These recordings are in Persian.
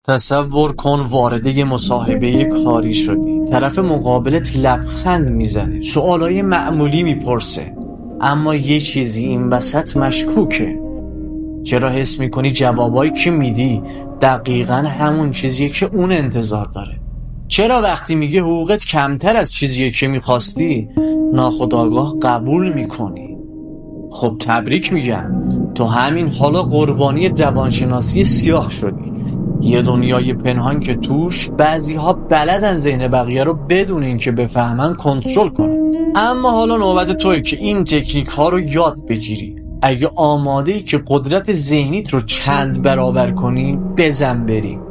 تصور کن وارد یه مصاحبه کاری شدی، طرف مقابلت لبخند میزنه، سوالای معمولی میپرسه، اما یه چیزی این وسط مشکوکه. چرا حس میکنی جوابایی که میدی دقیقاً همون چیزیه که اون انتظار داره؟ چرا وقتی میگه حقوقت کمتر از چیزیه که میخواستی ناخودآگاه قبول میکنی؟ خب تبریک میگم، تو همین حالا قربانی روانشناسی سیاه شدی. یه دنیای پنهان که توش بعضی‌ها بلدن ذهن بقیه رو بدون اینکه بفهمن کنترل کنن. اما حالا نوبت توئه که این تکنیک ها رو یاد بگیری. اگه آماده‌ای که قدرت ذهنیت رو چند برابر کنی، بزن بریم.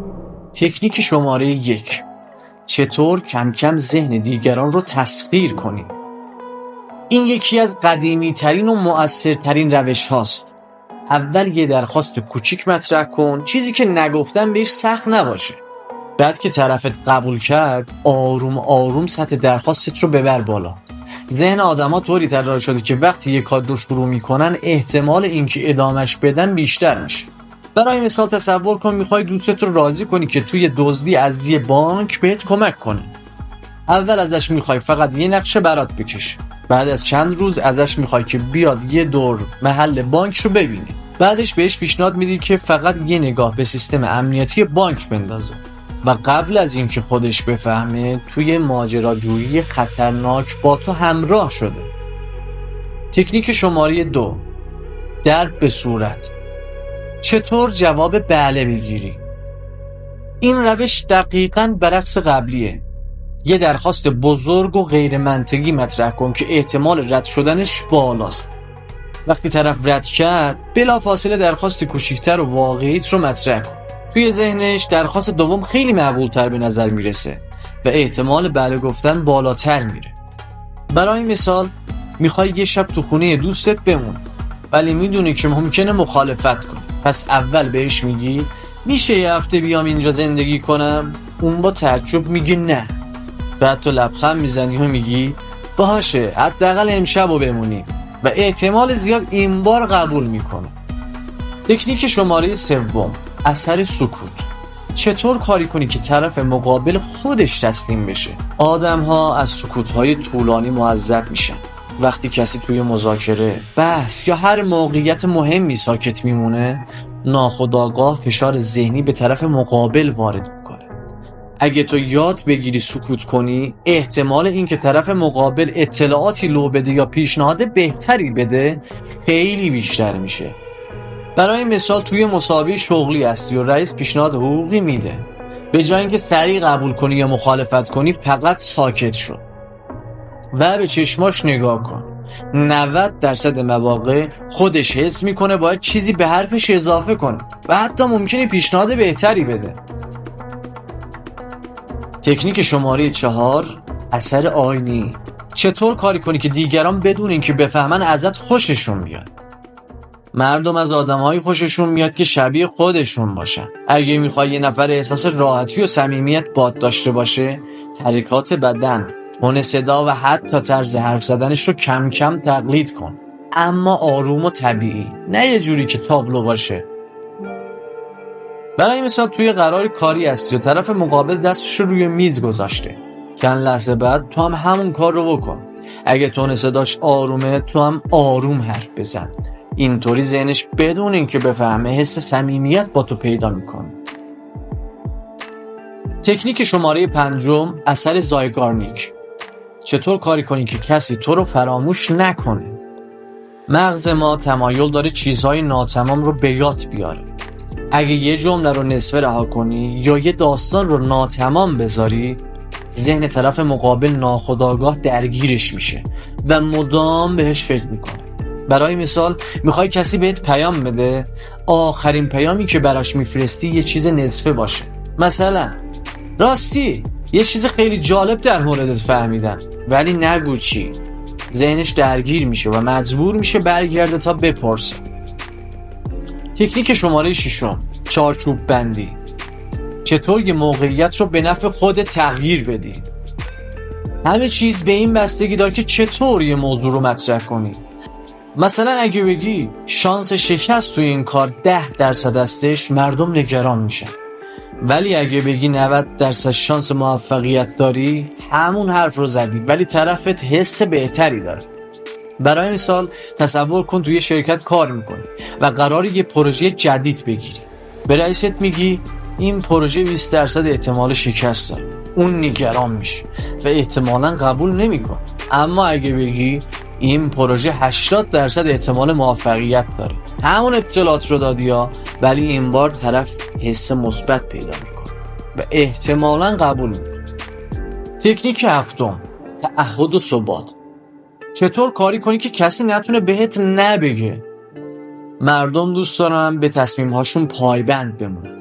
تکنیک شماره 1: چطور کم کم ذهن دیگران رو تسخیر کنی. این یکی از قدیمی ترین و مؤثرترین روش هاست. اول یه درخواست کوچیک مطرح کن، چیزی که نگفتن بهش سخت نباشه. بعد که طرفت قبول کرد، آروم آروم سطح درخواستت رو ببر بالا. ذهن آدما طوری طراحی شده که وقتی یه کار رو شروع میکنن، احتمال اینکه ادامش بدن بیشتر میشه. برای مثال تصور کن میخوای دوستت رو راضی کنی که توی دزدی از یه بانک بهت کمک کنه. اول ازش میخوای فقط یه نقشه برات بکشه. بعد از چند روز ازش میخوای که بیاد یه دور محل بانک رو ببینه. بعدش بهش پیشنهاد میدی که فقط یه نگاه به سیستم امنیتی بانک بندازه و قبل از اینکه خودش بفهمه توی ماجراجویی خطرناک با تو همراه شده. تکنیک شماره 2: درد به صورت. چطور جواب بله بگیری؟ این روش دقیقاً برعکس قبلیه. یه درخواست بزرگ و غیر منطقی مطرح کن که احتمال رد شدنش بالاست. وقتی طرف رد کرد، بلافاصله درخواست کوچیک‌تر و واقعیت رو مطرح کن. توی ذهنش درخواست دوم خیلی معقول‌تر به نظر میرسه و احتمال بله گفتن بالاتر میره. برای مثال میخوای یه شب تو خونه دوستت بمونی، ولی میدونی که ممکنه مخالفت کنی. پس اول بهش میگی میشه یه هفته بیام اینجا زندگی کنم؟ اون با تعجب میگه نه. بعد تو لبخند میزنی و میگی باشه، حداقل امشبو بمونیم، و احتمال زیاد این بار قبول میکنه. تکنیک شماره 3: اثر سکوت. چطور کاری کنی که طرف مقابل خودش تسلیم بشه؟ آدم ها از سکوت های طولانی معذب میشن. وقتی کسی توی مذاکره، بحث یا هر موقعیت مهمی ساکت میمونه، ناخودآگاه فشار ذهنی به طرف مقابل وارد میکنه. اگه تو یاد بگیری سکوت کنی، احتمال اینکه طرف مقابل اطلاعاتی لو بده یا پیشنهاد بهتری بده خیلی بیشتر میشه. برای مثال توی مسابقه شغلی هستی و رئیس پیشنهاد حقوقی میده. به جای اینکه سریع قبول کنی یا مخالفت کنی، فقط ساکت شو و به چشماش نگاه کن. 90% مواقع خودش حس میکنه باید چیزی به حرفش اضافه کنه و حتی ممکنه پیشنهاد بهتری بده. تکنیک شماره 4: اثر آینی. چطور کاری کنی که دیگران بدون اینکه بفهمن ازت خوششون بیاد؟ مردم از آدم‌های خوششون میاد که شبیه خودشون باشن. اگه میخوای یه نفر احساس راحتی و صمیمیت باد داشته باشه، حرکات بدن، تون صدا و حتی طرز حرف زدنش رو کم کم تقلید کن، اما آروم و طبیعی، نه یه جوری که تابلو باشه. برای مثال توی قرار کاری هستی و طرف مقابل دستش رو روی میز گذاشته. چند لحظه بعد تو هم همون کار رو بکن. اگه تون صداش آرومه، تو هم آروم حرف بزن. اینطوری ذهنش بدون اینکه بفهمه حس صمیمیت با تو پیدا میکنه. تکنیک شماره 5: اثر زایگارنیک. چطور کاری کنی که کسی تو رو فراموش نکنه؟ مغز ما تمایل داره چیزهای ناتمام رو به یاد بیاره. اگه یه جمله رو نصفه رها کنی یا یه داستان رو ناتمام بذاری، ذهن طرف مقابل ناخودآگاه درگیرش میشه و مدام بهش فکر میکنه. برای مثال میخوای کسی بهت پیام بده، آخرین پیامی که براش میفرستی یه چیز نصفه باشه. مثلا راستی یه چیز خیلی جالب در موردت فهمیدم، ولی نگو چی. ذهنش درگیر میشه و مجبور میشه برگرده تا بپرسه. تکنیک شماره 6: چارچوب بندی. چطور یه موقعیت رو به نفع خودت تغییر بدی؟ همه چیز به این بستگی داره که چطور یه موضوع رو مطرح کنی. مثلا اگه بگی شانس شکست توی این کار 10% هستش، مردم نگران میشن. ولی اگه بگی 90% شانس موفقیت داری، همون حرف رو زدی، ولی طرفت حس بهتری داره. برای مثال تصور کن توی شرکت کار میکنی و قراره یه پروژه جدید بگیری. به رئیست میگی این پروژه 20% احتمال شکست داره. اون نگران میشه و احتمالاً قبول نمیکنه. اما اگه بگی این پروژه 80% احتمال موفقیت داره، همون اطلاعات رو دادی ها، ولی این بار طرف حس مثبت پیدا میکنه و احتمالاً قبول میکنه. تکنیک هفتم، تعهد و ثبات. چطور کاری کنی که کسی نتونه بهت نبگه؟ مردم دوست دارن به تصمیم هاشون پایبند بمونن.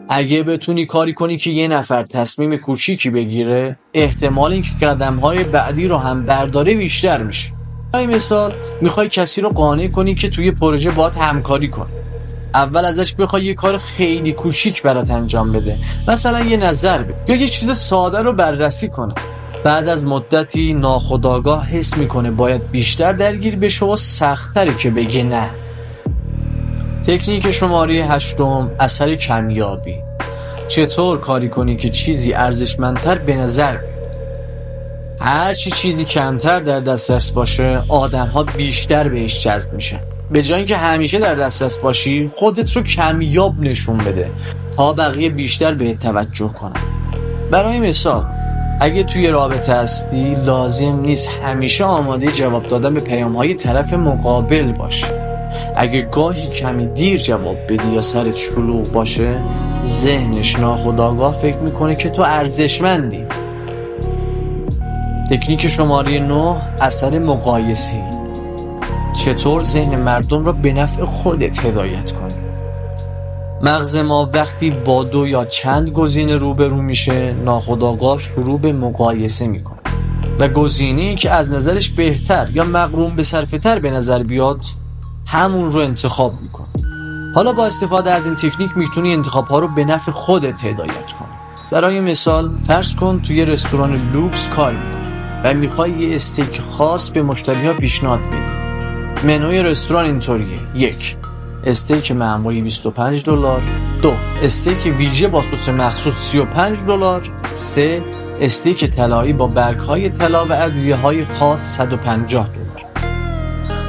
اگه بتونی کاری کنی که یه نفر تصمیم کوچیکی بگیره، احتمال اینکه قدم‌های بعدی رو هم برداره بیشتر میشه. برای مثال میخوای کسی رو قانع کنی که توی پروژه باهات همکاری کنه. اول ازش بخوای یه کار خیلی کوچیک برات انجام بده، مثلا یه نظر بده یا یه چیز ساده رو بررسی کنه. بعد از مدتی ناخودآگاه حس میکنه باید بیشتر درگیر بشه و سخت‌تره که بگه نه. تکنیک شماره 8، اثر کمیابی. چطور کاری کنی که چیزی ارزشمندتر به نظر بیاد؟ هرچی چیزی کمتر در دسترس باشه، آدم‌ها بیشتر بهش جذب میشن. به جای اینکه همیشه در دسترس باشی، خودت رو کمیاب نشون بده تا بقیه بیشتر بهت توجه کنن. برای مثال اگه توی رابطه هستی، لازم نیست همیشه آماده جواب دادن به پیام‌های طرف مقابل باشی. اگه گاهی کمی دیر جواب بدی یا سرت شلوغ باشه، ذهنش ناخودآگاه فکر میکنه که تو ارزشمندی. تکنیک شماره 9، اثر مقایسه‌ای. چطور ذهن مردم را به نفع خودت هدایت کنی؟ مغز ما وقتی با 2 یا چند گزینه روبرو میشه، ناخودآگاه شروع به مقایسه میکنه و گزینه‌ای که از نظرش بهتر یا مقرون به صرفه‌تر به نظر بیاد، همون رو انتخاب میکنه. حالا با استفاده از این تکنیک میتونی انتخاب‌ها رو به نفع خودت هدایت کنی. برای مثال فرض کن توی رستوران لوکس کار میکنی و میخوای یه استیک خاص به مشتری‌ها پیشنهاد بدی. منوی رستوران اینطوریه: 1. استیک معمولی $25. 2. استیک ویژه با سس مخصوص $35. 3. استیک طلایی با برگ‌های طلا و ادویه‌های خاص $150.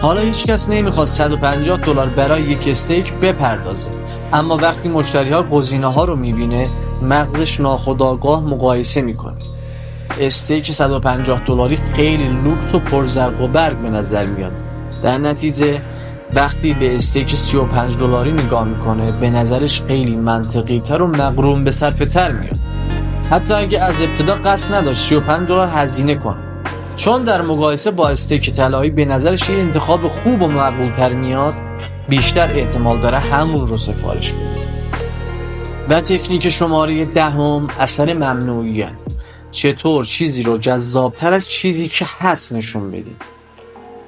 حالا هیچ کس نمیخواد $150 برای یک استیک بپردازه، اما وقتی مشتری‌ها گزینه‌ها رو میبینه، مغزش ناخودآگاه مقایسه میکنه. استیک $150 خیلی لوکس و پرزرق و برق به نظر میاد. در نتیجه وقتی به استیک $35 نگاه میکنه، به نظرش خیلی منطقی تر و مقرون به صرفه تر میاد، حتی اگه از ابتدا قصد نداشت $35 هزینه کنه. چون در مقایسه با استیک طلایی به نظرش یه انتخاب خوب و مقبول تر میاد، بیشتر احتمال داره همون رو سفارش بده. و تکنیک شماره 10، اثر ممنوعیت. چطور چیزی رو جذابتر از چیزی که هست نشون بدی؟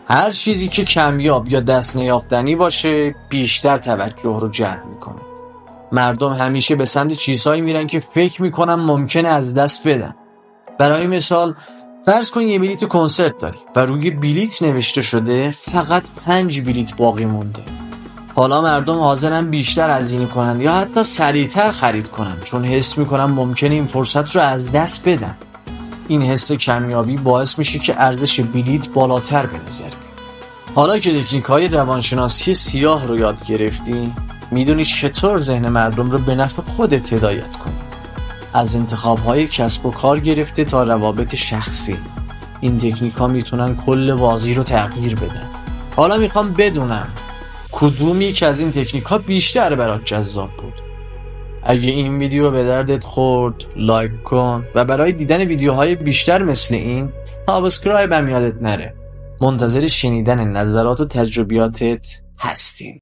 هر چیزی که کمیاب یا دست نیافتنی باشه، بیشتر توجه رو جلب میکنه. مردم همیشه به سمت چیزهایی میرن که فکر میکنن ممکنه از دست بدن. برای مثال فرض کن یه بلیت کنسرت داری و روی بلیت نوشته شده فقط 5 بلیت باقی مونده. حالا مردم حاضرن بیشتر هزینه کنن یا حتی سریعتر خرید کنن، چون حس میکنن ممکنه این فرصت رو از دست بدن. این حس کمیابی باعث میشه که ارزش بلیت بالاتر به نظر بیاد. حالا که تکنیک‌های روانشناسی سیاه رو یاد گرفتی، میدونی چطور ذهن مردم رو به نفع خودت هدایت کنی. از انتخاب‌های کسب و کار گرفته تا روابط شخصی، این تکنیک‌ها میتونن کل بازی رو تغییر بدن. حالا میخوام بدونم کدوم یک از این تکنیک‌ها بیشتر برات جذاب بود. اگه این ویدیو به دردت خورد، لایک کن و برای دیدن ویدیوهای بیشتر مثل این سابسکرایب هم یادت نره. منتظر شنیدن نظرات و تجربیاتت هستیم.